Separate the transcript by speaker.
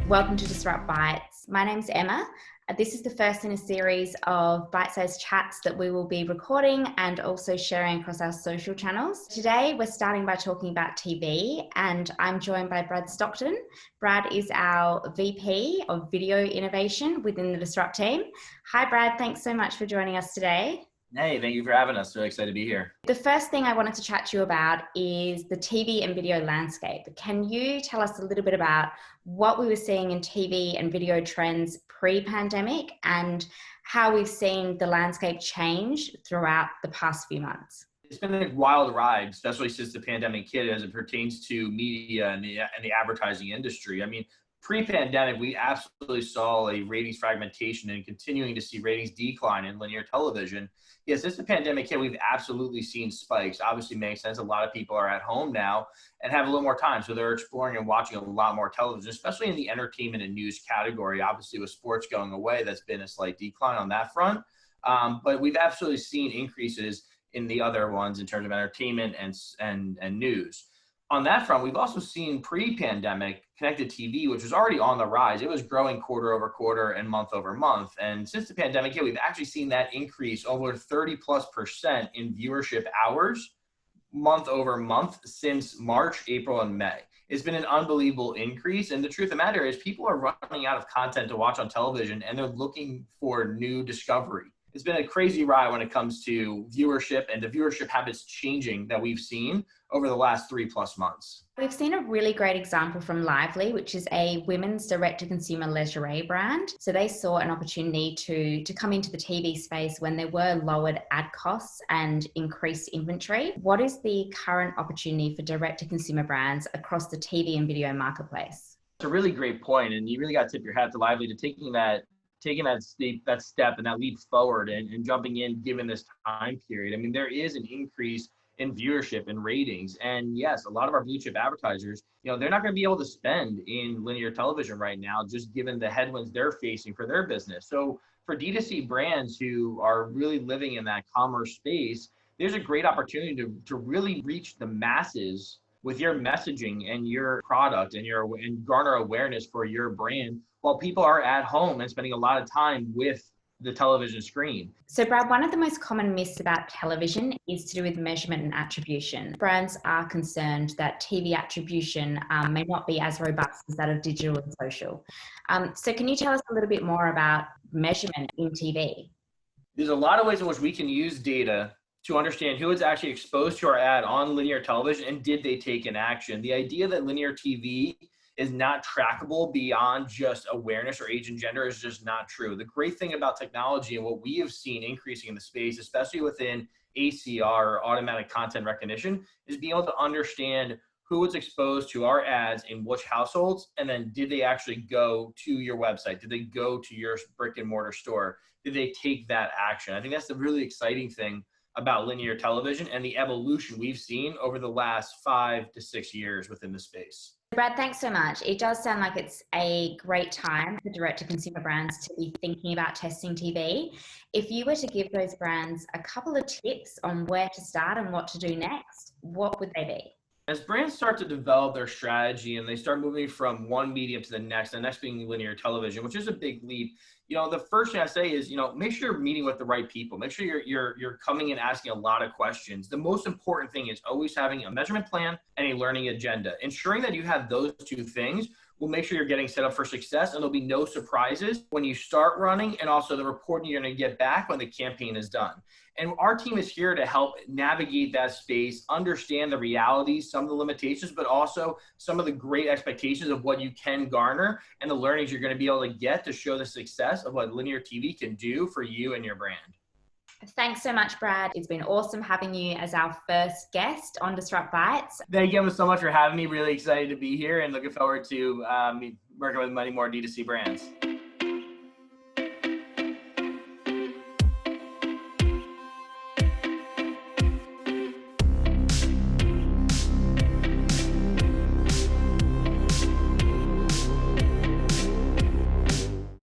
Speaker 1: Welcome to Disrupt Bites. My name's Emma. This is the first in a series of bite-sized chats that we will be recording and also sharing across our social channels. Today, we're starting by talking about TV, and I'm joined by Brad Stockton. Brad is our VP of Video Innovation within the Disrupt team. Hi, Brad. Thanks so much for joining us today.
Speaker 2: Hey, thank you for having us. Really excited to be here.
Speaker 1: The first thing I wanted to chat to you about is the TV and video landscape. Can you tell us a little bit about what we were seeing in TV and video trends pre-pandemic and how we've seen the landscape change throughout the past few months?
Speaker 2: It's been a wild ride, especially since the pandemic hit as it pertains to media and the advertising industry. I mean, pre-pandemic, we absolutely saw a ratings fragmentation and continuing to see ratings decline in linear television. Yeah, since the pandemic hit, we've absolutely seen spikes. Obviously makes sense. A lot of people are at home now and have a little more time. So they're exploring and watching a lot more television, especially in the entertainment and news category. Obviously with sports going away, that's been a slight decline on that front. But we've absolutely seen increases in the other ones in terms of entertainment and news. On that front, we've also seen pre-pandemic connected TV, which was already on the rise. It was growing quarter over quarter and month over month. And since the pandemic hit, we've actually seen that increase over 30+% in viewership hours month over month since March, April, and May. It's been an unbelievable increase. And the truth of the matter is people are running out of content to watch on television and they're looking for new discovery. It's been a crazy ride when it comes to viewership and the viewership habits changing that we've seen over the last 3+ months.
Speaker 1: We've seen a really great example from Lively, which is a women's direct-to-consumer lingerie brand. So they saw an opportunity to come into the TV space when there were lowered ad costs and increased inventory. What is the current opportunity for direct-to-consumer brands across the TV and video marketplace?
Speaker 2: It's a really great point, and you really got to tip your hat to Lively to taking that step and that leap forward and jumping in given this time period. I mean, there is an increase in viewership and ratings. And yes, a lot of our blue chip advertisers, they're not going to be able to spend in linear television right now, just given the headwinds they're facing for their business. So for DTC brands who are really living in that commerce space, there's a great opportunity to really reach the masses with your messaging and your product and garner awareness for your brand while people are at home and spending a lot of time with the television screen.
Speaker 1: So Brad, one of the most common myths about television is to do with measurement and attribution. Brands are concerned that TV attribution may not be as robust as that of digital and social. So can you tell us a little bit more about measurement in TV?
Speaker 2: There's a lot of ways in which we can use data to understand who is actually exposed to our ad on linear television and did they take an action. The idea that linear TV is not trackable beyond just awareness or age and gender is just not true. The great thing about technology and what we have seen increasing in the space, especially within ACR or automatic content recognition, is being able to understand who was exposed to our ads in which households, and then did they actually go to your website? Did they go to your brick and mortar store? Did they take that action? I think that's the really exciting thing about linear television and the evolution we've seen over the last 5 to 6 years within the space.
Speaker 1: Brad, thanks so much. It does sound like it's a great time for direct-to-consumer brands to be thinking about testing TV. If you were to give those brands a couple of tips on where to start and what to do next, what would they be?
Speaker 2: As brands start to develop their strategy and they start moving from one medium to the next being linear television, which is a big leap, the first thing I say is, make sure you're meeting with the right people. Make sure you're coming and asking a lot of questions. The most important thing is always having a measurement plan and a learning agenda. Ensuring that you have those two things will make sure you're getting set up for success, and there'll be no surprises when you start running, and also the reporting you're going to get back when the campaign is done. And our team is here to help navigate that space, understand the realities, some of the limitations, but also some of the great expectations of what you can garner and the learnings you're going to be able to get to show the success of what linear TV can do for you and your brand.
Speaker 1: Thanks so much, Brad. It's been awesome having you as our first guest on Disrupt Bites.
Speaker 2: Thank you so much for having me. Really excited to be here and looking forward to working with many more D2C brands.